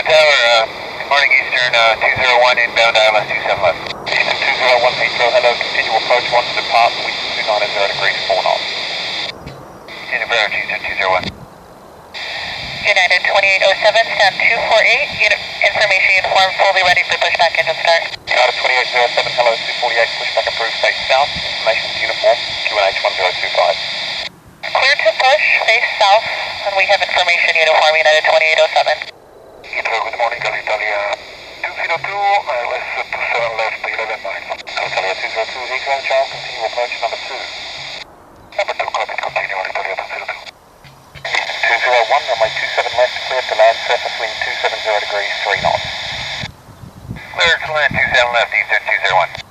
Tower, good morning Eastern 201 inbound ILS 27 left. Eastern 201 Heathrow, hello, continue approach 1 to depart, wind 290 degrees 4 knots. Continue approach Eastern 201. United 2807, stand 248, unit information uniform, fully ready for pushback engine start. United 2807, hello, 248, pushback approved, face south, information uniform, QNH 1025. Clear to push, face south, and we have information uniform, United 2807. Heathrow, good morning, Alitalia 202, ILS 27 left, 11-9. Alitalia 202, Heathrow, Charles, continue approach number 2. Number 2, copy, continue, Alitalia 202. 201, runway 27 left, clear to land, surface wind 270 degrees, 3 knots. Clear to land 27 left, Eastern 201.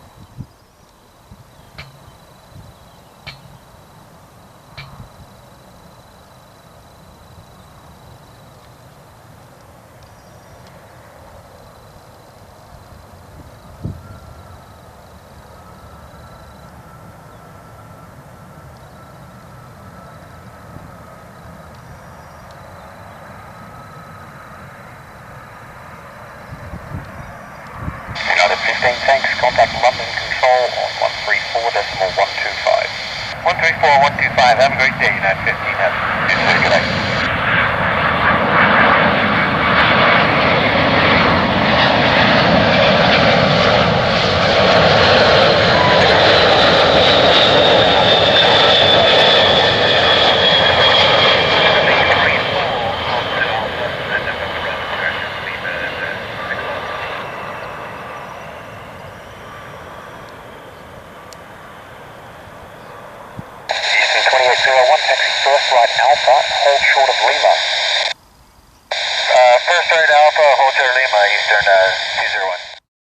United 15 tanks, contact London Control on 134.125. 134.125, have a great day, United 15, have good day. Eastern 2801, taxi first right Alpha, hold short of Lima. First right Alpha, hold short of Lima, Eastern 201.